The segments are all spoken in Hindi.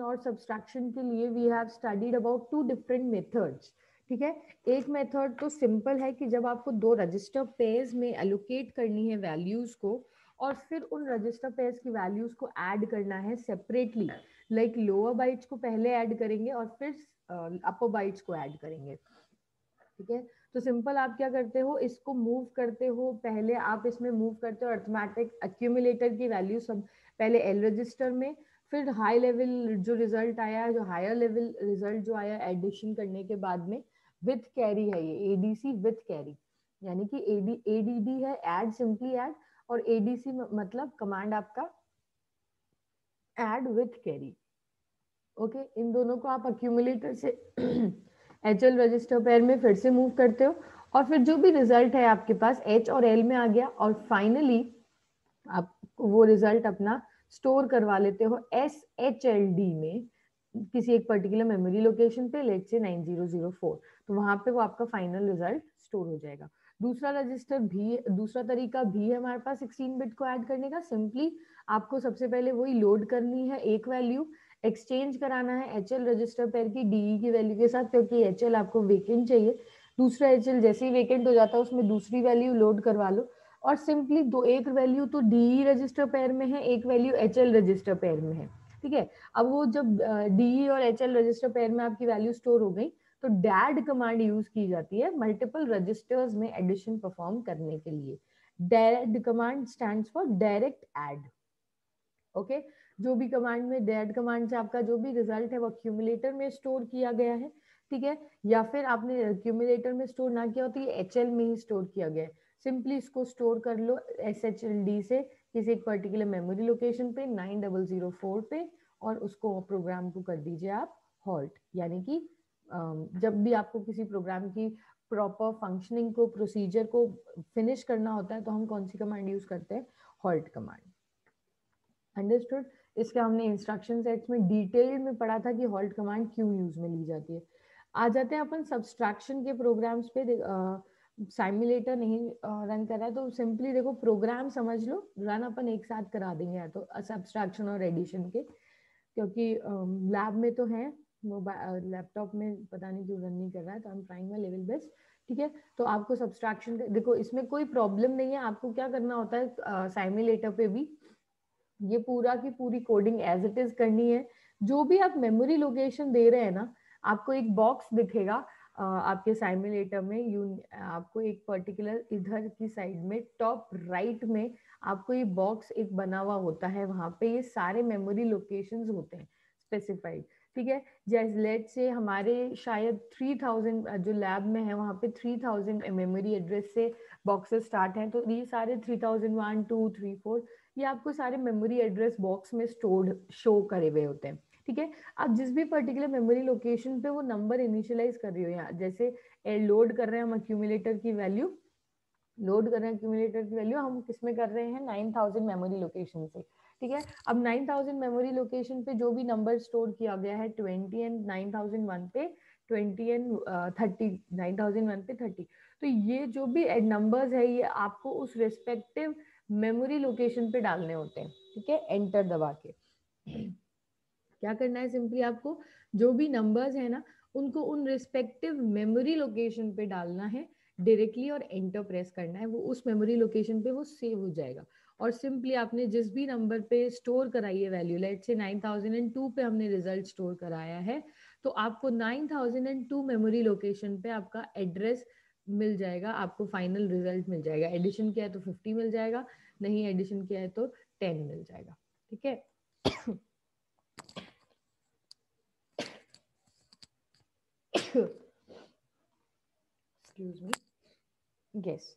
और सब्सट्रैक्शन के लिए we have studied about 2 different methods, ठीक है। एक मेथड तो सिंपल है कि जब आपको 2 रजिस्टर पेयर्स में एलोकेट करनी है वैल्यूज को और फिर उन रजिस्टर पेयर्स की वैल्यूज को ऐड करना है सेपरेटली, लाइक लोअर बाइट्स को पहले ऐड करेंगे और फिर अपर बाइट्स को ऐड करेंगे, ठीक है। तो सिंपल आप क्या करते हो, इसको मूव करते हो, पहले आप इसमें मूव करते हो अर्थमेटिक एक्यूमुलेटर की वैल्यू सब पहले एल रजिस्टर में, फिर हाई लेवल जो रिजल्ट आया, जो हायर लेवल रिजल्ट जो आया एडिशन करने के बाद में विथ कैरी है, ये एडीसी विथ कैरी, यानी कि एडीडी है ऐड, सिंपली ऐड, और एडीसी मतलब कमांड आपका ऐड विथ कैरी। ओके, इन दोनों को आप एक्यूमुलेटर से एचएल रजिस्टर पेयर में फिर से मूव करते हो और फिर जो भी रिजल्ट है आपके पास एच और एल में आ गया और फाइनली आप वो रिजल्ट अपना स्टोर करवा लेते हो SHLD में किसी एक पर्टिकुलर मेमोरी लोकेशन पे, लेट से 9004, तो वहां पे वो आपका फाइनल रिजल्ट स्टोर हो जाएगा। दूसरा रजिस्टर भी, दूसरा तरीका भी है हमारे पास 16 बिट को ऐड करने का। सिंपली आपको सबसे पहले वही लोड करनी है एक वैल्यू, एक्सचेंज कराना है एचएल रजिस्टर पेयर की डीई की वैल्यू के साथ, क्योंकि एचएल आपको वेकेंट चाहिए, दूसरा एचएल जैसे ही वेकेंट हो जाता है उसमें दूसरी वैल्यू लोड करवा लो और सिंपली दो, एक वैल्यू तो डीई रजिस्टर पेयर में है, एक वैल्यू एचएल रजिस्टर पेयर में है, ठीक है। अब वो जब डीई और एचएल रजिस्टर पेयर में आपकी वैल्यू स्टोर हो गई तो डैड कमांड यूज की जाती है मल्टीपल रजिस्टर्स में एडिशन परफॉर्म करने के लिए। Dad command stands for direct add. Okay, जो भी कमांड में डैड कमांड से आपका जो भी रिजल्ट है वो एक्यूमुलेटर में स्टोर किया गया है, ठीक है, या फिर आपने एक्यूमुलेटर में स्टोर ना किया हो तो ये एचएल में ही स्टोर किया गया है। सिंपली इसको स्टोर कर लो SHLD से किसी एक पर्टिकुलर मेमोरी लोकेशन पे 9004 पे और उसको प्रोग्राम को कर दीजिए आप हॉल्ट, यानी कि जब भी आपको किसी प्रोग्राम की प्रॉपर फंक्शनिंग को, प्रोसीजर को फिनिश करना होता है तो हम कौन सी कमांड यूज करते हैं, हॉल्ट कमांड। अंडरस्टूड। इसके हमने इंस्ट्रक्शन सेट्स में डिटेल में पढ़ा था कि हॉल्ट कमांड क्यों यूज में ली जाती है। आ जाते हैं अपन सब्सट्रैक्शन के प्रोग्राम्स पे। साइमुलेटर नहीं रन कर रहा है तो सिंपली देखो प्रोग्राम समझ लो, रन अपन एक साथ करा देंगे या तो सब्सट्रैक्शन और एडिशन के, क्योंकि लैब में तो है, लैपटॉप में पता नहीं क्यों रन नहीं कर रहा है, तो I am trying my level best, ठीक है। तो आपको सब्सट्रैक्शन देखो इसमें कोई प्रॉब्लम नहीं है, आपको क्या करना होता है साइमुलेटर पे भी ये पूरा की पूरी कोडिंग एज इट इज करनी है। जो भी आप मेमोरी लोकेशन दे रहे हैं ना, आपको एक बॉक्स दिखेगा आपके साइमुलेटर में, आपको एक पर्टिकुलर इधर की साइड में टॉप राइट में आपको ये बॉक्स एक बना हुआ होता है, वहां पे ये सारे मेमोरी लोकेशंस होते हैं स्पेसिफाइड, ठीक है। जैसे लेट से हमारे शायद 3000 जो लैब में है वहां पे 3000 मेमोरी एड्रेस से बॉक्सेस स्टार्ट हैं, तो ये सारे 3001 2 3 4 ये आपको सारे मेमोरी एड्रेस बॉक्स में स्टोर्ड शो करे हुए होते हैं, ठीक है। आप जिस भी पर्टिकुलर मेमोरी लोकेशन पे वो नंबर इनिशियलाइज कर रही हो, यहाँ जैसे लोड कर रहे हैं हम एक्यूमुलेटर की वैल्यू, लोड कर रहे हैं एक्यूमुलेटर की वैल्यू हम किसमें कर रहे हैं, 9000 मेमोरी लोकेशन से, ठीक है। अब 9000 मेमोरी लोकेशन पे जो भी नंबर स्टोर किया गया है 20 एंड 9001 पे 20 एंड 30, 9001 पे 30, तो ये जो भी नंबर्स है ये आपको उस रेस्पेक्टिव मेमोरी लोकेशन पे डालने होते हैं, ठीक है। एंटर दबा के क्या करना है, सिंपली आपको जो भी नंबर्स है ना उनको उन रिस्पेक्टिव मेमोरी लोकेशन पे डालना है डायरेक्टली और एंटर प्रेस करना है, वो उस मेमोरी लोकेशन पे वो सेव हो जाएगा। और सिंपली आपने जिस भी नंबर पे स्टोर कराई है वैल्यू, लेट से 9002 पे हमने रिजल्ट स्टोर कराया है, तो आपको 9002 मेमोरी लोकेशन पे आपका एड्रेस मिल जाएगा, आपको फाइनल रिजल्ट मिल जाएगा। एडिशन किया है तो 50 मिल जाएगा, नहीं एडिशन किया है तो 10 मिल जाएगा, ठीक है। Excuse me, yes.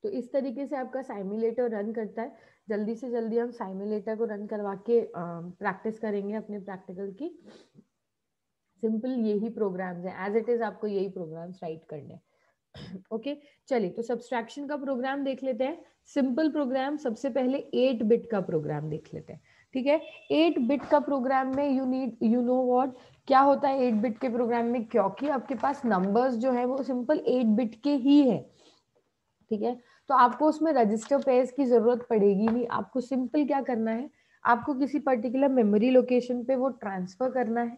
तो इस तरीके से आपका साइमुलेटर रन करता है। जल्दी से जल्दी हम साइमुलेटर को रन करवा के प्रैक्टिस करेंगे अपने प्रैक्टिकल की। सिंपल यही प्रोग्राम्स हैं, एज इट इज आपको यही प्रोग्राम्स राइट करने हैं। ओके चलिए, तो सब्सट्रैक्शन का प्रोग्राम देख लेते हैं। सिंपल प्रोग्राम, सबसे पहले 8 बिट का प्रोग्राम देख लेते हैं, ठीक है। 8 बिट का प्रोग्राम में यू नो व्हाट क्या होता है 8 बिट के प्रोग्राम में, क्योंकि आपके पास नंबर्स जो है वो सिंपल 8 बिट के ही है, ठीक है। तो आपको उसमें रजिस्टर पेयर्स की जरूरत पड़ेगी नहीं, आपको सिंपल क्या करना है, आपको किसी पर्टिकुलर मेमोरी लोकेशन पे वो ट्रांसफर करना है।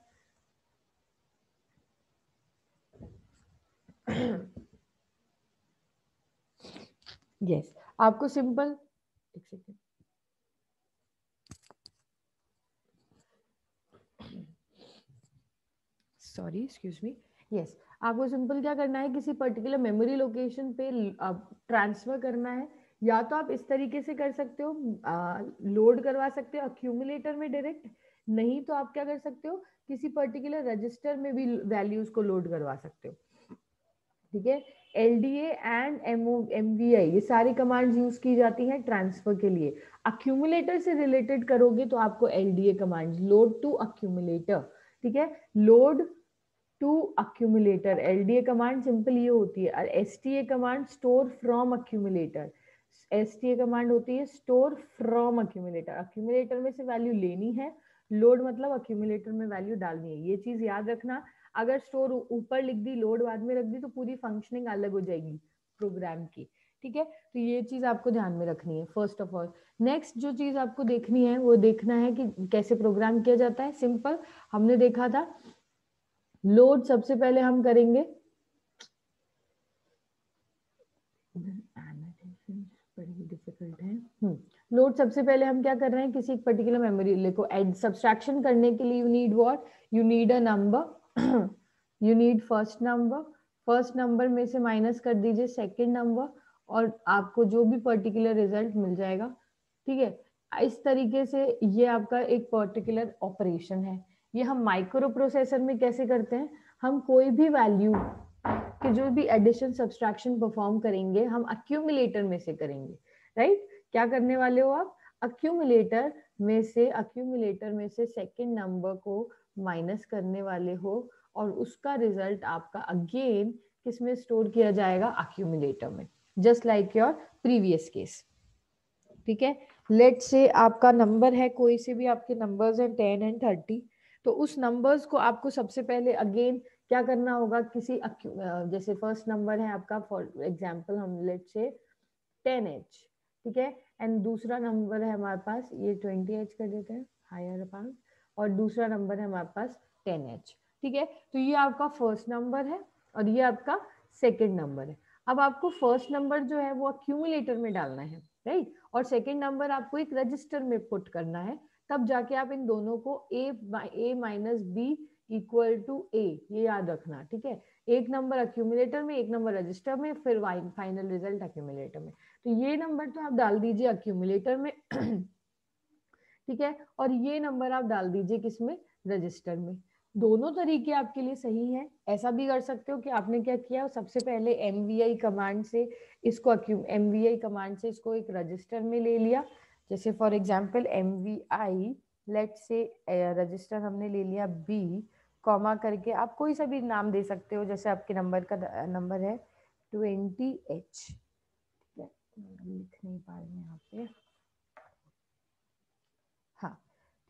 यस, आपको सिंपल, एक second, sorry excuse me. Yes, आपको सिंपल क्या करना है, किसी पर्टिकुलर मेमोरी लोकेशन पे ट्रांसफर करना है। या तो आप इस तरीके से कर सकते हो, लोड करवा सकते हो अक्यूमुलेटर में डायरेक्ट, नहीं तो आप क्या कर सकते हो, किसी पर्टिकुलर रजिस्टर में भी वैल्यूज को लोड करवा सकते हो। ठीक है, LDA एंड MVI ये सारी कमांड्स यूज की जाती हैं ट्रांसफर के लिए। अक्यूमुलेटर से रिलेटेड करोगे तो आपको LDA commands, load to accumulator. ठीक है, load to accumulator, LDA command simple ये होती है। और STA command store from accumulator, STA command होती है स्टोर फ्रॉम अक्यूमुलेटर। अक्यूमुलेटर में से वैल्यू लेनी है, लोड मतलब अक्यूमुलेटर में वैल्यू डालनी है। ये चीज याद रखना, अगर स्टोर ऊपर लिख दी, लोड बाद में रख दी, तो पूरी फंक्शनिंग अलग हो जाएगी प्रोग्राम की। ठीक है, तो ये चीज आपको ध्यान में रखनी है फर्स्ट ऑफ ऑल। नेक्स्ट जो चीज आपको देखनी है वो देखना है कि कैसे प्रोग्राम किया जाता है। सिंपल, हमने देखा था लोड सबसे पहले हम करेंगे, बड़ी डिफिकल्ट है। लोड सबसे पहले हम क्या कर रहे हैं, किसी एक पर्टिकुलर मेमोरी देखो, एड सब्सट्रैक्शन करने के लिए you need what, you need a number, you need first number, first number में से माइनस कर दीजिए सेकंड नंबर, और आपको जो भी पर्टिकुलर रिजल्ट मिल जाएगा। ठीक है, इस तरीके से ये आपका एक पर्टिकुलर ऑपरेशन है। ये हम माइक्रो प्रोसेसर में कैसे करते हैं, हम कोई भी वैल्यू कि जो भी एडिशन सब्सट्रैक्शन परफॉर्म करेंगे हम अक्यूमुलेटर में से करेंगे। राइट, क्या करने वाले हो आप, अक्यूमुलेटर में से सेकंड नंबर को माइनस करने वाले हो, और उसका रिजल्ट आपका अगेन किस में स्टोर किया जाएगा, अक्यूमुलेटर में, just like your previous case. ठीक है, लेट से आपका नंबर है, कोई से भी आपके नंबर्स हैं 10 एंड 30, तो उस नंबर्स को आपको सबसे पहले अगेन क्या करना होगा, किसी जैसे फर्स्ट नंबर है आपका, फॉर एग्जांपल हम लेट से 10H। ठीक है, एंड दूसरा नंबर है हमारे पास, ये 20H कर देते हैं हायर अपान, और दूसरा नंबर है हमारे पास 10H। ठीक है, तो ये आपका फर्स्ट नंबर है और ये आपका सेकेंड नंबर है। अब आपको फर्स्ट नंबर जो है वो अक्यूमुलेटर में डालना है, राइट, और सेकेंड नंबर आपको एक रजिस्टर में पुट करना है, तब जाके आप इन दोनों को a minus B equal to a, ये याद रखना। ठीक है, एक नंबर अक्यूमुलेटर में, एक नंबर रजिस्टर में, फिर फाइनल रिजल्ट अक्यूमुलेटर में। तो ये नंबर तो आप डाल दीजिए अक्यूमुलेटर में ठीक है, और ये नंबर आप डाल दीजिए किसमें, रजिस्टर में। दोनों तरीके आपके लिए सही है। ऐसा भी कर सकते हो कि आपने क्या किया, सबसे पहले MVI कमांड से इसको MVI कमांड से इसको एक रजिस्टर में ले लिया, जैसे फॉर एग्जांपल MVI लेट से रजिस्टर हमने ले लिया B, कॉमा करके आप कोई सा भी नाम दे सकते हो, जैसे आपके नंबर का नंबर है 20H। ठीक है, लिख नहीं पा रहे हैं यहाँ पे, हाँ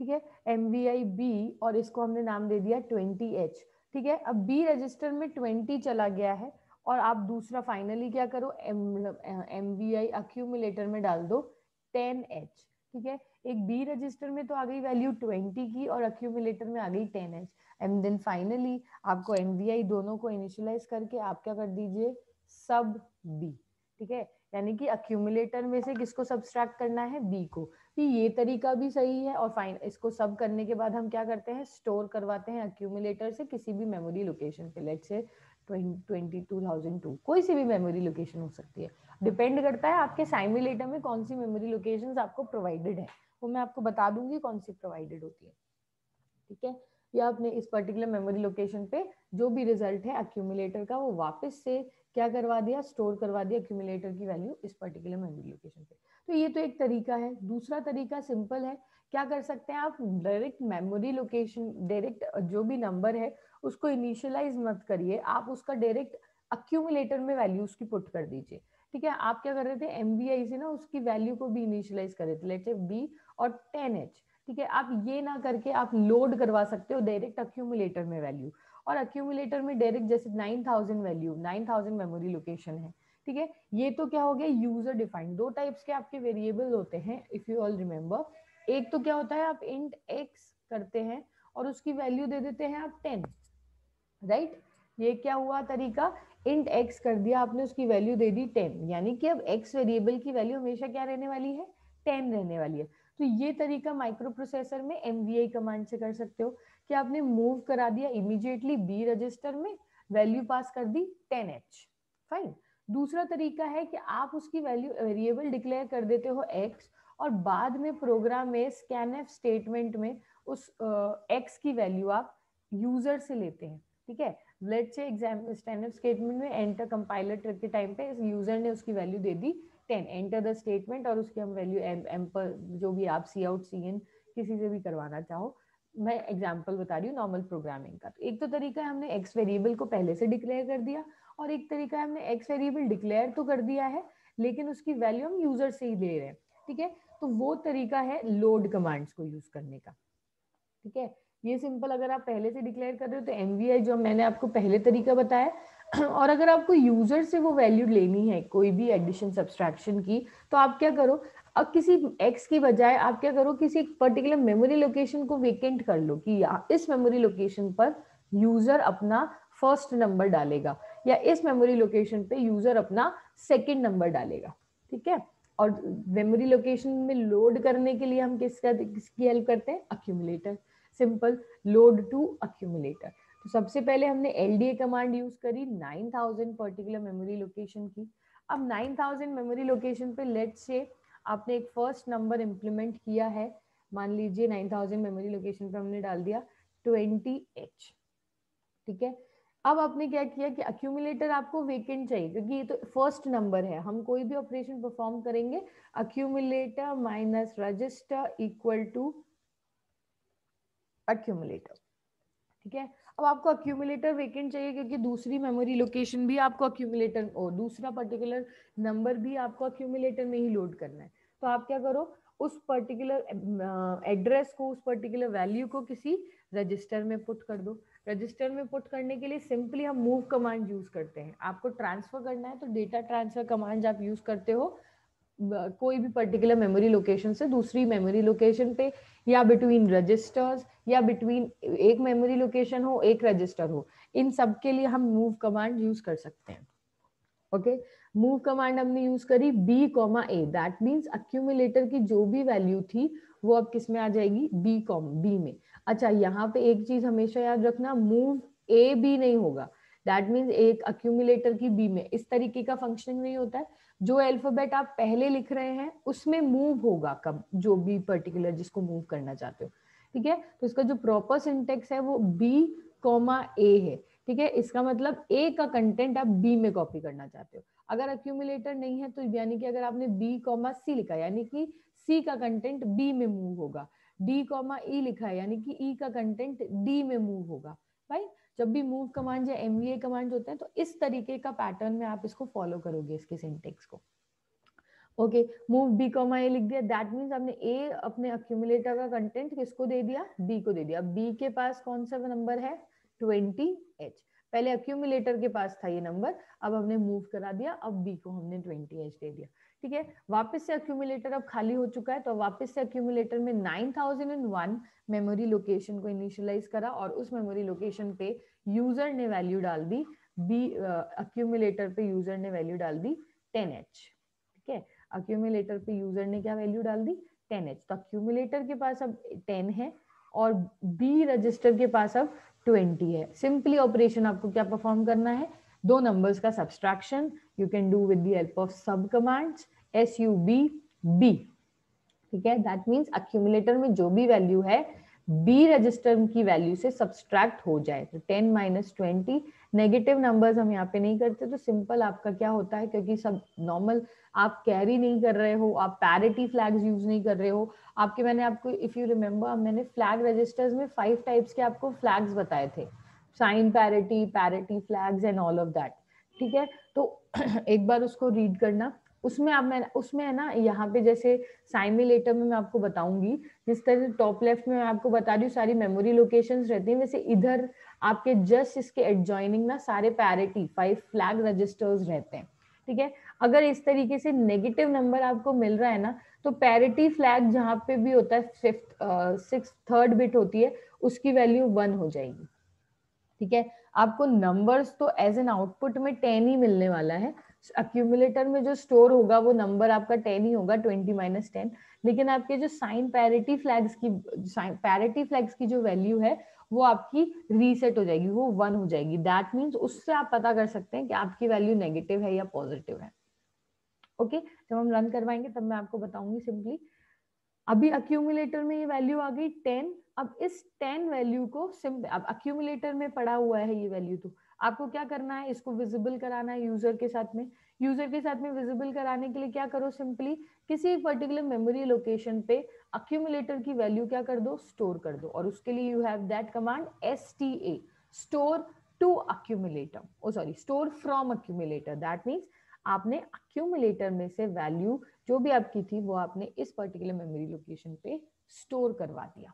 ठीक है, MVI-B, और इसको हमने नाम दे दिया 20H। ठीक है, अब B रजिस्टर में 20 चला गया है, और आप दूसरा फाइनली क्या करो, MVI अक्यूमुलेटर में डाल दो 10H। ठीक है, एक B रजिस्टर में तो आ गई वैल्यू 20 की, और अक्यूमुलेटर में आ गई 10H, एंड देन फाइनली आपको MVI दोनों को इनिशियलाइज करके आप क्या कर दीजिए, सब B। ठीक है, यानी कि अक्यूमुलेटर में से किसको सब्सट्रैक्ट करना है, B को। कि ये तरीका भी सही है, और फाइन इसको सब करने के बाद हम क्या करते हैं, स्टोर करवाते हैं अक्यूमुलेटर से किसी भी मेमोरी लोकेशन पे, लेट्स से 22,002, कोई सी भी मेमोरी लोकेशन हो सकती है, डिपेंड करता है आपके साइमुलेटर में कौन सी मेमोरी लोकेशंस आपको प्रोवाइडेड है, वो मैं आपको बता दूंगी कौन सी प्रोवाइडेड होती है। ठीक है, या आपने इस पर्टिकुलर मेमोरी लोकेशन पे जो भी रिजल्ट है अक्यूमुलेटर का, वो वापस से क्या करवा दिया, स्टोर करवा दिया अक्यूमुलेटर की वैल्यू इस पर्टिकुलर मेमोरी लोकेशन पे। तो ये तो एक तरीका है। दूसरा तरीका सिंपल है, क्या कर सकते हैं आप, डायरेक्ट मेमोरी लोकेशन, डायरेक्ट जो भी नंबर है उसको इनिशियलाइज मत करिए, आप उसका डायरेक्ट अक्यूमुलेटर में वैल्यू उसकी पुट कर दीजिए। ठीक है, आप क्या कर रहे थे, MVI से ना उसकी वैल्यू को भी इनिशियलाइज कर रहे थे, लेट्स से B और 10H। ठीक है, आप ये ना करके आप लोड करवा सकते हो डायरेक्ट अक्यूमुलेटर में वैल्यू, और अक्यूमुलेटर में डायरेक्ट जैसे 9000 वैल्यू, 9000 मेमोरी लोकेशन है। ठीक है, ये तो क्या हो गया, यूजर डिफाइंड। दो टाइप्स के आपके वेरिएबल होते हैं, इफ यू ऑल रिमेम्बर, एक तो क्या होता है, आप इंट x करते हैं और उसकी वैल्यू दे देते हैं आप 10, राइट। ये क्या हुआ तरीका, इंट x कर दिया आपने, उसकी वैल्यू दे दी 10, यानी कि अब x वेरिएबल की वैल्यू हमेशा क्या रहने वाली है, 10 रहने वाली है। तो ये तरीका माइक्रो प्रोसेसर में MVI कमांड से कर सकते हो कि आपने मूव करा दिया इमीडिएटली B रजिस्टर में, वैल्यू पास कर दी 10H, फाइन। दूसरा तरीका है कि आप उसकी वैल्यू वेरिएबल डिक्लेयर कर देते हो x, और बाद में प्रोग्राम में स्कैनफ स्टेटमेंट में उस x की वैल्यू आप यूजर से लेते हैं, ठीक है। Let's say exam standard statement में एंटर कंपाइलर के टाइम पे यूजर ने उसकी value they the 10, enter the statement, और उसकी हम वैल्यू एम पर जो भी आप सी आउट सी इन किसी से भी करवाना चाहो, मैं एग्जांपल बता रही हूँ नॉर्मल प्रोग्रामिंग का। तो एक तो तरीका है हमने एक्स वेरिएबल को पहले से डिक्लेयर कर दिया, और एक तरीका है हमने एक्स वेरिएबल डिक्लेयर तो कर दिया है लेकिन उसकी वैल्यू हम यूजर से ही ले रहे हैं, ठीक है। तो वो तरीका है लोड कमांड्स को यूज करने का, ठीक है। ये सिंपल, अगर आप पहले से डिक्लेयर कर रहे हो तो MVI जो मैंने आपको पहले तरीका बताया और अगर आपको यूजर से वो वैल्यू लेनी है कोई भी एडिशन सब्सट्रैक्शन की, तो आप क्या करो, अब किसी x की बजाय आप क्या करो, किसी पर्टिकुलर मेमोरी लोकेशन को वेकेंट कर लो कि इस मेमोरी लोकेशन पर यूजर अपना फर्स्ट नंबर डालेगा, या इस मेमोरी लोकेशन पे यूजर अपना सेकेंड नंबर डालेगा, ठीक है। और मेमोरी लोकेशन में लोड करने के लिए हम किसकी हेल्प करते हैं, accumulator, simple, load to accumulator. तो सबसे पहले हमने LDA कमांड यूज करी 9000 पर्टिकुलर मेमोरी लोकेशन की। अब 9000 मेमोरी लोकेशन पे लेट्स से आपने एक फर्स्ट नंबर इंप्लीमेंट किया है, मान लीजिए 9000 मेमोरी लोकेशन पे हमने डाल दिया 20H, ठीक है। अब आपने क्या किया कि अक्यूमुलेटर आपको वेकेंट चाहिए क्योंकि ये तो फर्स्ट नंबर है, हम कोई भी ऑपरेशन परफॉर्म करेंगे accumulator minus register equal to accumulator, ठीक है। अब आपको अक्यूमुलेटर वेकेंट चाहिए क्योंकि दूसरी मेमोरी लोकेशन भी आपको अक्यूमुलेटर और दूसरा पर्टिकुलर नंबर भी आपको अक्यूमुलेटर में ही लोड करना है। तो आप क्या करो, उस पर्टिकुलर एड्रेस को, उस पर्टिकुलर वैल्यू को किसी रजिस्टर में पुट कर दो। रजिस्टर में पुट करने के लिए सिंपली हम मूव कमांड यूज करते हैं। आपको ट्रांसफर करना है तो डेटा ट्रांसफर कमांड आप यूज करते हो कोई भी पर्टिकुलर मेमोरी लोकेशन से दूसरी मेमोरी लोकेशन पे, या बिटवीन रजिस्टर्स, या बिटवीन एक मेमोरी लोकेशन हो एक रजिस्टर हो, इन सब के लिए हम मूव कमांड यूज कर सकते हैं। ओके, मूव कमांड हमने यूज करी B, A, that means accumulator की जो भी वैल्यू थी वो अब किस में आ जाएगी, B में। अच्छा, यहाँ पे एक चीज हमेशा याद रखना, मूव A B नहीं होगा, दैट मीन्स एक अक्यूमुलेटर की B में, इस तरीके का फंक्शन नहीं होता है। जो अल्फाबेट आप पहले लिख रहे हैं उसमें मूव होगा कब, जो भी पर्टिकुलर जिसको मूव करना चाहते हो, ठीक है। तो इसका जो प्रॉपर सिंटेक्स है वो B, A है, ठीक है। इसका मतलब A का कंटेंट आप B में कॉपी करना चाहते हो। अगर अक्यूमुलेटर नहीं है तो यानी कि अगर आपने B, C लिखा यानी कि C का कंटेंट B में मूव होगा, D, E लिखा है यानी कि E का कंटेंट D में मूव होगा, भाई। जब भी मूव कमांड या MVA कमांड होते हैं तो इस तरीके का पैटर्न में आप इसको फॉलो करोगे, इसके सिंटेक्स को। ओके, मूव B, A लिख दिया, दैट मीन्स आपने A अपने अक्यूमुलेटर का कंटेंट किसको दे दिया, B को दे दिया। B के पास कौन सा नंबर है, 20H, पहले अक्यूमुलेटर के पास था ये नंबर, अब हमने मूव करा दिया, अब B को हमने 20H दे दिया, ठीक है। वापस से अक्यूमुलेटर अब खाली हो चुका है, तो वापस से अक्यूमुलेटर में 9001 मेमोरी लोकेशन को इनिशियलाइज करा और उस मेमोरी लोकेशन पे यूजर ने वैल्यू डाल दी अक्यूमुलेटर पे यूजर ने वैल्यू डाल दी 10H, ठीक है। अक्यूमुलेटर पे यूजर ने क्या वैल्यू डाल दी, 10H। तो अक्यूमुलेटर के पास अब 10 है और B रजिस्टर के पास अब 20 है। सिंपली ऑपरेशन आपको क्या परफॉर्म करना है, दो नंबर्स का subtraction you can do with the help of सब कमांड्स SUB, ठीक है। दैट मींस अक्यूमुलेटर में जो भी वैल्यू है B रजिस्टर की वैल्यू से सब्सट्रैक्ट हो जाए। तो 10 - 20 नेगेटिव नंबर्स हम यहाँ पे नहीं करते, तो सिंपल आपका क्या होता है, क्योंकि सब नॉर्मल आप कैरी नहीं कर रहे हो, आप पैरिटी फ्लैग्स यूज नहीं कर रहे हो। आपके मैंने आपको इफ यू रिमेम्बर मैंने फ्लैग रजिस्टर्स में 5 टाइप्स के आपको फ्लैग्स बताए थे, sign parity, parity flags and all of that, ठीक है। तो एक बार उसको रीड करना, उसमें आप मैं उसमें है ना, यहाँ पे जैसे साइमुलेटर में मैं आपको बताऊंगी, जिस तरह से टॉप लेफ्ट में मैं आपको बता रही हूँ सारी मेमोरी लोकेशंस रहती हैं, वैसे इधर आपके जस्ट इसके एडजॉइनिंग ना सारे पैरिटी 5 फ्लैग रजिस्टर्स रहते हैं, ठीक है। अगर इस तरीके से नेगेटिव नंबर आपको मिल रहा है ना, तो पैरिटी फ्लैग जहाँ पे भी होता है, फिफ्थ सिक्स थर्ड बिट होती है, उसकी वैल्यू 1 हो जाएगी। ठीक है, आपको नंबर्स तो एज एन आउटपुट में 10 ही मिलने वाला है। अक्यूमुलेटर में जो स्टोर होगा वो नंबर आपका 10 ही होगा, 20 - 10। लेकिन आपके जो साइन पैरिटी फ्लैग्स की जो वैल्यू है वो आपकी रीसेट हो जाएगी, वो 1 हो जाएगी। दैट मीन्स उससे आप पता कर सकते हैं कि आपकी वैल्यू नेगेटिव है या पॉजिटिव है। ओके, जब हम रन करवाएंगे तब मैं आपको बताऊंगी सिंपली। अभी अक्यूमुलेटर में ये वैल्यू आ गई 10। अब इस 10 वैल्यू को अब अक्यूमुलेटर में पड़ा हुआ है ये वैल्यू, तो आपको क्या करना है, इसको विजिबल कराना है यूजर के साथ में। यूजर के साथ में विजिबल कराने के लिए क्या करो, सिंपली किसी पर्टिकुलर मेमोरी लोकेशन पे अक्यूमुलेटर की वैल्यू क्या कर दो, स्टोर कर दो। और उसके लिए you have that command STA, store to accumulator, oh sorry, store from accumulator. That means आपने अक्यूमुलेटर में से वैल्यू जो भी आपकी थी वो आपने इस पर्टिकुलर मेमोरी लोकेशन पे स्टोर करवा दिया।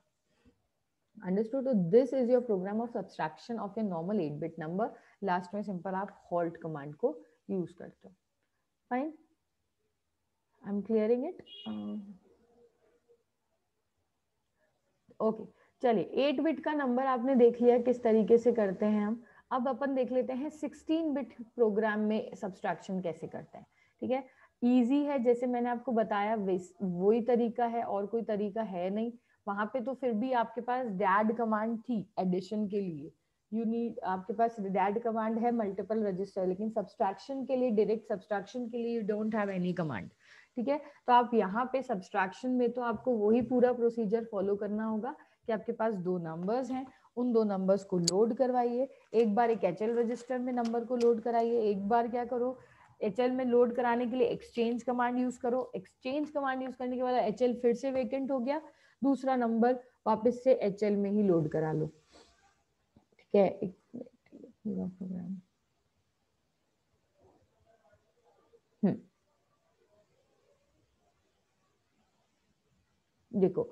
अंडरस्टूड? तो this is your program of subtraction of a normal 8-बिट नंबर। लास्ट में सिंपल आप हॉल्ट कमांड को यूज करते हो। Fine, I am clearing it. Okay, चलिए 8-बिट का नंबर आपने देख लिया किस तरीके से करते हैं हम। अब अपन देख लेते हैं 16-बिट प्रोग्राम में सब्सट्रैक्शन कैसे करते हैं। ठीक है, इजी है, जैसे मैंने आपको बताया वही तरीका है, और कोई तरीका है नहीं। वहां पे तो फिर भी आपके पास डैड कमांड थी एडिशन के लिए, आपके पास डैड कमांड है मल्टीपल रजिस्टर, लेकिन सब्सट्रैक्शन के लिए, डायरेक्ट सब्सट्रैक्शन के लिए you don't have any command. ठीक है, तो आप यहाँ पे सब्सट्रैक्शन में तो आपको वही पूरा प्रोसीजर फॉलो करना होगा कि आपके पास दो नंबर्स हैं, उन दो नंबर्स को लोड करवाइए। एक बार एक HL रजिस्टर में नंबर को लोड कराइए, एक बार क्या करो, HL में लोड कराने के लिए एक्सचेंज कमांड यूज करो। एक्सचेंज कमांड यूज करने के बाद HL फिर से वेकेंट हो गया, दूसरा नंबर वापस से HL में ही लोड करा लो। ठीक है, एक पूरा प्रोग्राम देखो,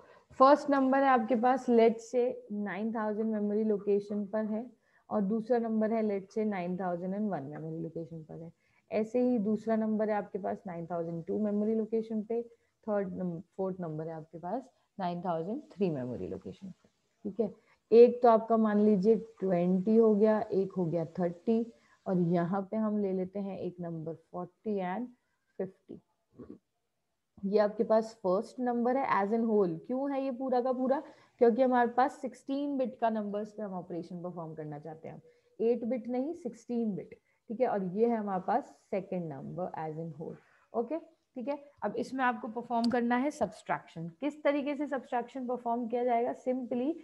फर्स्ट नंबर है आपके पास लेट से 9000 मेमोरी लोकेशन पर है, और दूसरा नंबर है लेट से 9001 मेमोरी लोकेशन पर है। ऐसे ही दूसरा नंबर है आपके पास 9002 मेमोरी लोकेशन पे, फोर्थ नंबर है आपके पास 9003 मेमोरी लोकेशन पे। ठीक है, एक तो आपका मान लीजिए 20 हो गया, एक हो गया 30, और यहाँ पे हम ले लेते हैं एक नंबर 40 एंड 50। ये आपके पास फर्स्ट नंबर है एज एन होल। क्यों है ये पूरा का पूरा, क्योंकि हमारे पास 16 बिट का नंबर्स पे हम ऑपरेशन परफॉर्म करना चाहते हैं, 8 बिट नहीं 16 बिट। ठीक है, और ये है हमारे पास second number as an whole. Okay, ठीक है, अब इसमें आपको परफॉर्म करना है सब्सट्रैक्शन। किस तरीके से सब्सट्रैक्शन परफॉर्म किया जाएगा, सिंपली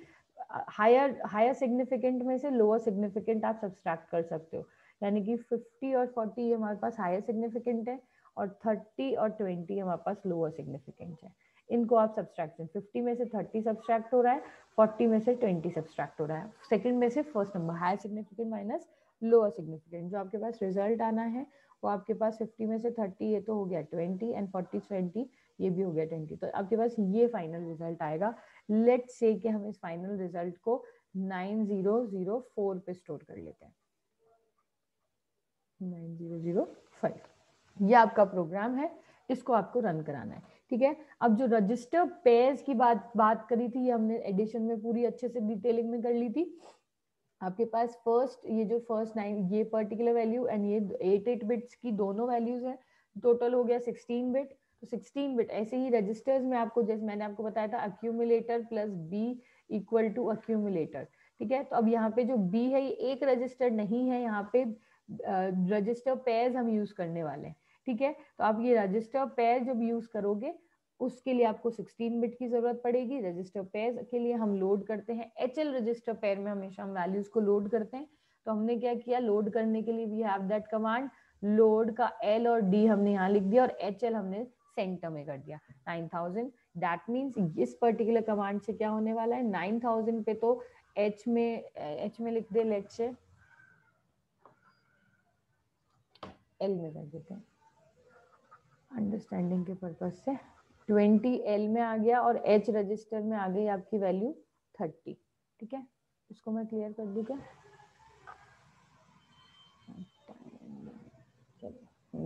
हायर सिग्निफिकेंट में से लोअर सिग्निफिकेंट आप सब्सट्रैक्ट कर सकते हो। यानी कि 50 और 40 हमारे पास हायर सिग्निफिकेंट है, और 30 और 20 हमारे पास लोअर सिग्निफिकेंट है। इनको आप सब्सट्रैक्शन, 50 में से 30 सब्सट्रैक्ट हो रहा है, 40 में से 20 सब्सट्रैक्ट हो रहा है। सेकंड में से first number higher significant minus lower significant, जो आपके पास रिजल्ट आना है वो आपके पास 50 में से 30 ये तो हो गया 20, एंड 40 20 ये भी हो गया 20। तो आपके पास ये फाइनल रिजल्ट आएगा। लेट्स से कि हम इस फाइनल रिजल्ट को 9004 पे स्टोर कर लेते हैं, 9005। ये आपका प्रोग्राम है, इसको आपको रन कराना है। ठीक है, अब जो रजिस्टर पेयर्स की बात करी थी, ये हमने एडिशन में पूरी अच्छे से डिटेलिंग में कर ली थी। आपके पास ये जो फर्स्ट 9 ये पर्टिकुलर वैल्यू एंड ये 8 बिट्स की दोनों वैल्यूज है, टोटल हो गया 16 बिट। तो 16 बिट ऐसे ही रजिस्टर्स में आपको, जैसे मैंने आपको बताया था, accumulator plus B equal to accumulator. ठीक है, तो अब यहाँ पे जो बी है ये एक रजिस्टर नहीं है, यहाँ पे रजिस्टर पेयर्स हम यूज करने वाले हैं। ठीक है, तो आप ये रजिस्टर पेयर जब यूज करोगे उसके लिए आपको 16 बिट की जरूरत पड़ेगी। रजिस्टर पेयर के लिए हम लोड करते हैं HL रजिस्टर पेयर में, हमेशा हम वैल्यूज को लोड करते हैं। तो हमने क्या किया, लोड करने के लिए we have that command, load का L और D हमने यहाँ लिख दिया, और HL हमने सेंटर में कर दिया 9000। दैट मीन्स इस पर्टिकुलर कमांड से क्या होने वाला है, 9000 पे तो H में लिख दे, लेट से L में कर देते हैं अंडरस्टैंडिंग के पर्पज से। 20 L में आ गया और H रजिस्टर में आ गई आपकी वैल्यू 30। ठीक है, इसको मैं क्लियर कर दूं क्या,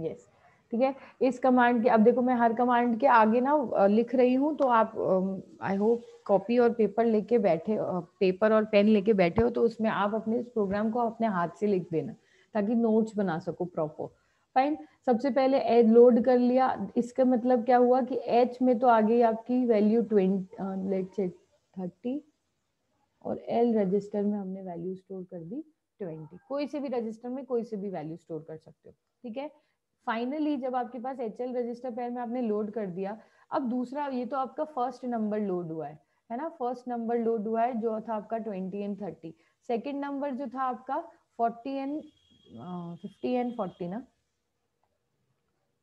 यस। ठीक है। इस कमांड के, अब देखो मैं हर कमांड के आगे ना लिख रही हूँ, तो आप आई होप कॉपी और पेपर लेके बैठे, पेपर और पेन लेके बैठे हो, तो उसमें आप अपने इस प्रोग्राम को अपने हाथ से लिख देना ताकि नोट्स बना सको प्रॉपर। फाइन। सबसे पहले एच लोड कर लिया, इसका मतलब क्या हुआ कि एच में तो आ गई आपकी वैल्यू 20 लेट्स से 30, और एल रजिस्टर में हमने वैल्यू स्टोर कर दी 20। कोई से भी रजिस्टर में कोई से भी वैल्यू स्टोर कर सकते हो, ठीक है। फाइनली जब आपके पास एच एल रजिस्टर पेयर में आपने लोड कर दिया, अब दूसरा, ये तो आपका फर्स्ट नंबर लोड हुआ है ना, फर्स्ट नंबर लोड हुआ है जो था आपका 20 एंड 30। सेकेंड नंबर जो था आपका 40 एंड 50 एंड 40 ना,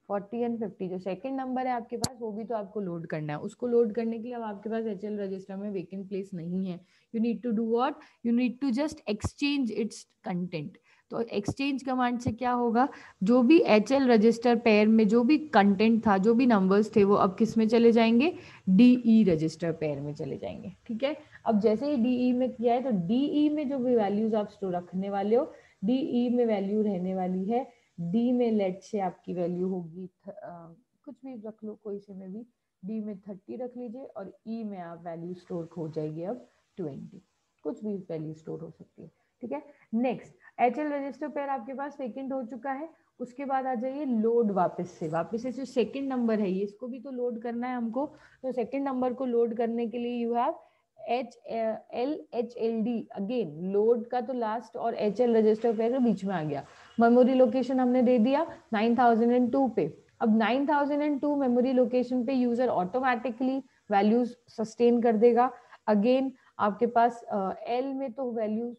40 एंड 50 जो सेकंड नंबर है आपके पास, वो भी तो आपको लोड करना है। उसको लोड करने के लिए अब आपके पास एच एल रजिस्टर में वेकेंट प्लेस नहीं है। You need to do what, you need to just exchange its content. तो एक्सचेंज कमांड से क्या होगा, जो भी एच एल रजिस्टर पेयर में जो भी कंटेंट था, जो भी नंबर्स थे, वो अब किस में चले जाएंगे, डीई रजिस्टर पेयर में चले जाएंगे, ठीक है। अब जैसे ही डीई में किया है, तो डीई में जो भी वैल्यूज आप स्टोर रखने वाले हो, डीई में वैल्यू रहने वाली है, डी में लेट से आपकी वैल्यू होगी कुछ भी रख लो, कोई से में भी, डी में 30 रख लीजिए, और ई में आप वैल्यू स्टोर हो जाएगी अब 20, कुछ भी वैल्यू स्टोर हो सकती है, ठीक है। Next, H L register pair आपके पास वेकेंट हो चुका है। उसके बाद आ जाइए लोड, वापस से जो सेकंड नंबर है, ये इसको भी तो लोड करना है हमको। तो सेकंड नंबर को लोड करने के लिए you have HLD again, load का तो लास्ट और HL रजिस्टर पेयर के बीच में आ गया। मेमोरी लोकेशन हमने दे दिया 9002 पे। अब 9002 मेमोरी लोकेशन पे यूजर ऑटोमेटिकली वैल्यूज सस्टेन कर देगा। अगेन आपके पास एल में तो वैल्यूज,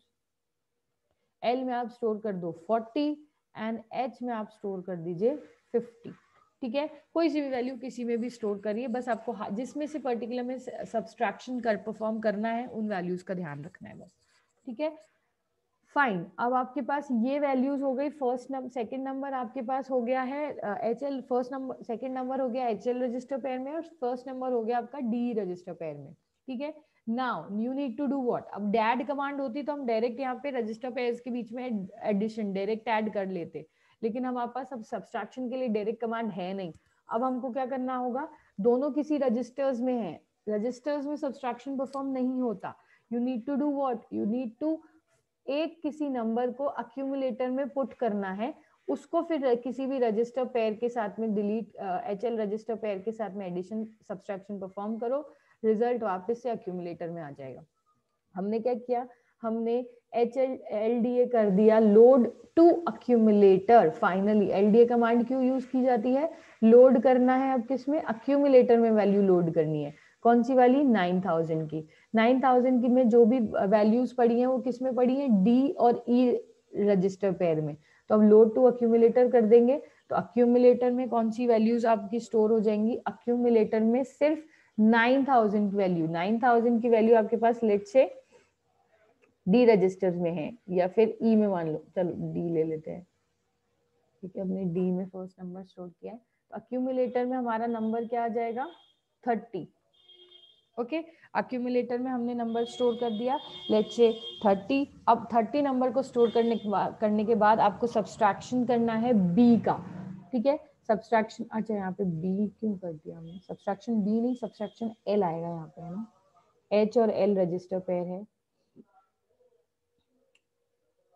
एल में आप स्टोर कर दो 40 एंड एच में आप स्टोर कर दीजिए 50, ठीक है। कोई सी भी वैल्यू किसी में भी स्टोर करिए, बस आपको जिसमें से पर्टिकुलर में सब्सट्रैक्शन कर परफॉर्म करना है, उन वैल्यूज का ध्यान रखना है बस, ठीक है। फाइन। अब आपके पास ये वैल्यूज हो गई फर्स्ट नंबर, सेकंड नंबर आपके पास हो गया है H L, first number second number हो गया एच एल रजिस्टर पेयर में, और फर्स्ट नंबर हो गया आपका डी रजिस्टर पेयर में, ठीक है। Now you need to do what, अब डैड कमांड होती तो हम डायरेक्ट यहाँ पे रजिस्टर पेयर्स के बीच में एडिशन डायरेक्ट ऐड कर लेते, लेकिन हमारे पास अब सब्सट्रैक्शन के लिए डायरेक्ट कमांड है नहीं। अब हमको क्या करना होगा, दोनों किसी रजिस्टर्स में है, रजिस्टर्स में सब्सट्रैक्शन परफॉर्म नहीं होता। You need to do what, you need to एक किसी नंबर को अक्यूमुलेटर में पुट करना है, उसको फिर किसी भी रजिस्टर पेयर के साथ में delete, H L register pair के साथ में एडिशन सब्सट्रैक्शन परफॉर्म करो, रिजल्ट वापस से अक्यूमुलेटर में आ जाएगा। हमने क्या किया, हमने एच एल डी ए कर दिया load to accumulator. Finally LDA command क्यों यूज की जाती है, लोड करना है, अब किसमें, अक्यूमुलेटर में वैल्यू लोड करनी है। कौन सी वाली, 9000 की। 9000 की में जो भी वैल्यूज पड़ी हैं वो किस में पड़ी हैं, डी और ई रजिस्टर पेयर में। तो अब लोड टू अक्यूमुलेटर कर देंगे, तो अक्यूमुलेटर में कौन सी वैल्यूज आपकी स्टोर हो जाएंगी, अक्यूमुलेटर में सिर्फ 9000 की वैल्यू, 9000 की वैल्यू आपके पास लेट से डी रजिस्टर में है, या फिर ई में मान लो, चलो डी ले लेते हैं, ठीक है। हमने डी में फर्स्ट नंबर स्टोर किया है, तो अक्यूमुलेटर में हमारा नंबर क्या आ जाएगा, 30, ओके। अक्यूमुलेटर में हमने नंबर स्टोर कर दिया, लेट्स से 30। अब 30 नंबर को स्टोर करने के बाद आपको सब्सट्रैक्शन करना है बी का, ठीक है। सब्सट्रैक्शन, अच्छा यहाँ पे बी क्यों कर दिया हमने, सब्सट्रैक्शन बी नहीं, सब्सट्रैक्शन एल आएगा यहाँ पे, है ना। एच और एल रजिस्टर पेयर है,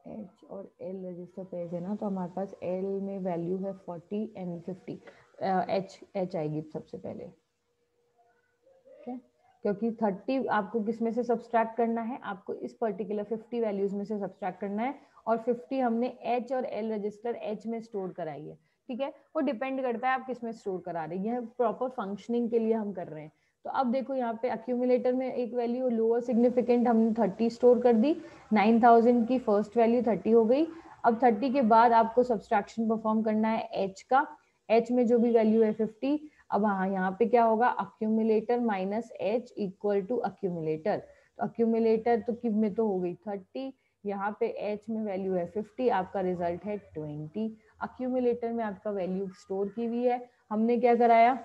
एच और एल रजिस्टर पेज है ना, तो हमारे पास एल में वैल्यू है 40 एंड 50, एच आएगी सबसे पहले, ठीक है। क्योंकि 30 आपको किस में से सब्सट्रैक्ट करना है, आपको इस पर्टिकुलर 50 वैल्यूज में से सब्सट्रैक्ट करना है, और 50 हमने एच और एल रजिस्टर एच में स्टोर कराई है, ठीक है। वो डिपेंड करता है आप किस में स्टोर करा रहे हैं, यह प्रॉपर फंक्शनिंग के लिए हम कर रहे हैं। तो अब देखो यहाँ पे अक्यूमुलेटर में एक वैल्यू लोअर सिग्निफिकेंट हमने 30 स्टोर कर दी, 9000 की फर्स्ट वैल्यू 30 हो गई। अब 30 के बाद आपको सब्सट्रैक्शन परफॉर्म करना है एच का, एच में जो भी वैल्यू है 50। अब हाँ, यहाँ पे क्या होगा, accumulator minus H equal to accumulator, तो अक्यूमुलेटर तो की में तो हो गई 30, यहाँ पे एच में वैल्यू है 50, आपका रिजल्ट है 20। अक्यूमुलेटर में आपका वैल्यू स्टोर की हुई है, हमने क्या कराया,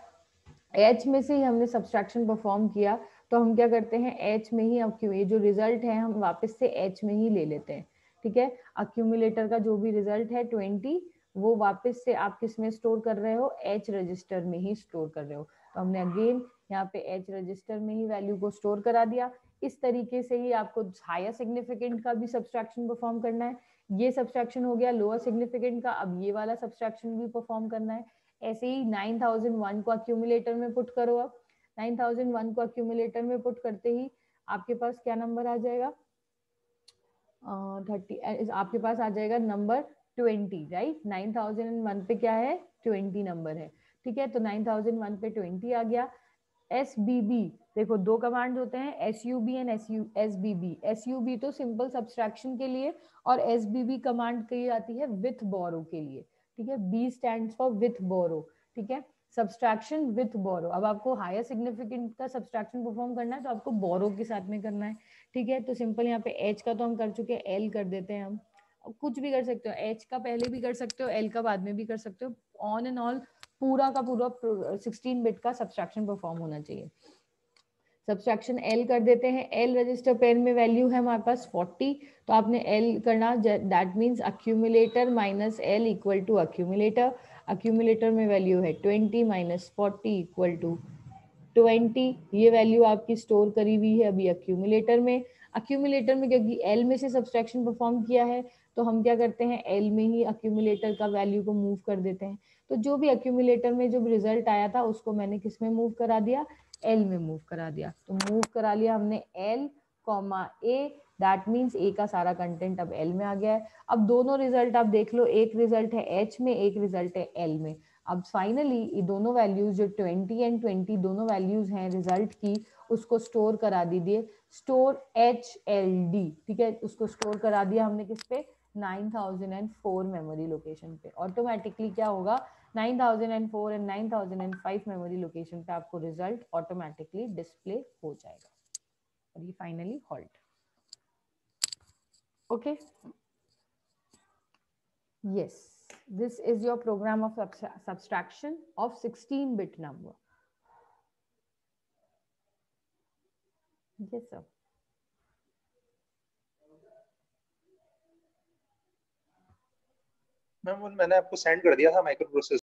एच में से ही हमने सब्सट्रैक्शन परफॉर्म किया, तो हम क्या करते हैं, एच में ही, अब क्यों ये जो रिजल्ट है हम वापस से एच में ही ले लेते हैं, ठीक है। अक्यूमुलेटर का जो भी रिजल्ट है 20, वो वापस से आप किस में स्टोर कर रहे हो, एच रजिस्टर में ही स्टोर कर रहे हो। तो हमने अगेन यहाँ पे एच रजिस्टर में ही वैल्यू को स्टोर करा दिया। इस तरीके से ही आपको हायर सिग्निफिकेंट का भी सब्सट्रैक्शन परफॉर्म करना है। ये सब्सट्रैक्शन हो गया लोअर सिग्निफिकेंट का, अब ये वाला सब्सट्रैक्शन भी परफॉर्म करना है। ऐसे ही 9001 को अक्यूमुलेटर में पुट करो। अब 9001 को अक्यूमुलेटर में पुट करते ही आपके पास क्या नंबर आ जाएगा, 30, आपके पास आ जाएगा नंबर 20, राइट। 9001 पे क्या है, 20 नंबर है, ठीक है। तो 9001 पे 20 आ गया। SBB, देखो दो कमांड होते हैं, SUB एंड SBB। SUB तो सिंपल सब्सट्रैक्शन के लिए, और SBB कमांड कही जाती है विथ बोरो के लिए, ठीक है। B स्टैंड्स फॉर विथ बोरो, ठीक है, सब्सट्रैक्शन विथ बोरो। अब आपको हायर सिग्निफिकेंट का सब्सट्रैक्शन परफॉर्म करना है तो आपको बोरो के साथ में करना है, ठीक है। तो सिंपल यहाँ पे H का तो हम कर चुके हैं, L कर देते हैं हम। कुछ भी कर सकते हो, H का पहले भी कर सकते हो, L का बाद में भी कर सकते हो। ऑन एंड ऑल पूरा का पूरा 16 बिट का सब्सट्रैक्शन परफॉर्म होना चाहिए। सब्सट्रैक्शन L कर देते हैं। L रजिस्टर पेन में वैल्यू है हमारे पास 40, तो आपने L करना, that means accumulator minus L equal to accumulator. Accumulator में वैल्यू है 20 माइनस 40 इक्वल टू 20। ये वैल्यू आपकी स्टोर करी हुई है अभी अक्यूमुलेटर में। अक्यूमुलेटर में क्योंकि L में से सब्सट्रैक्शन परफॉर्म किया है, तो हम क्या करते हैं, L में ही अक्यूमुलेटर का वैल्यू को मूव कर देते हैं। तो जो भी अक्यूमुलेटर में जो रिजल्ट आया था उसको मैंने किस में मूव करा दिया, L में मूव करा दिया। तो मूव करा लिया हमने L comma A, that means A का सारा कंटेंट अब L में आ गया है। अब दोनों रिजल्ट आप देख लो, एक रिजल्ट है H में, एक रिजल्ट है L में। अब फाइनली ये दोनों वैल्यूज जो 20 एंड 20 दोनों वैल्यूज हैं रिजल्ट की, उसको स्टोर करा दीजिए, स्टोर HLD, ठीक है। उसको स्टोर करा दिया हमने किस पे, 9004 मेमोरी लोकेशन पे। ऑटोमेटिकली क्या होगा, 9004 एंड 9005 मेमोरी लोकेशन पे आपको रिजल्ट ऑटोमेटिकली डिस्प्ले हो जाएगा, और ये finally halt. Okay, yes, this is your program of subtraction of 16-bit number. Yes sir. Ma'am मैंने आपको सेंड कर दिया था माइक्रो प्रोसेसर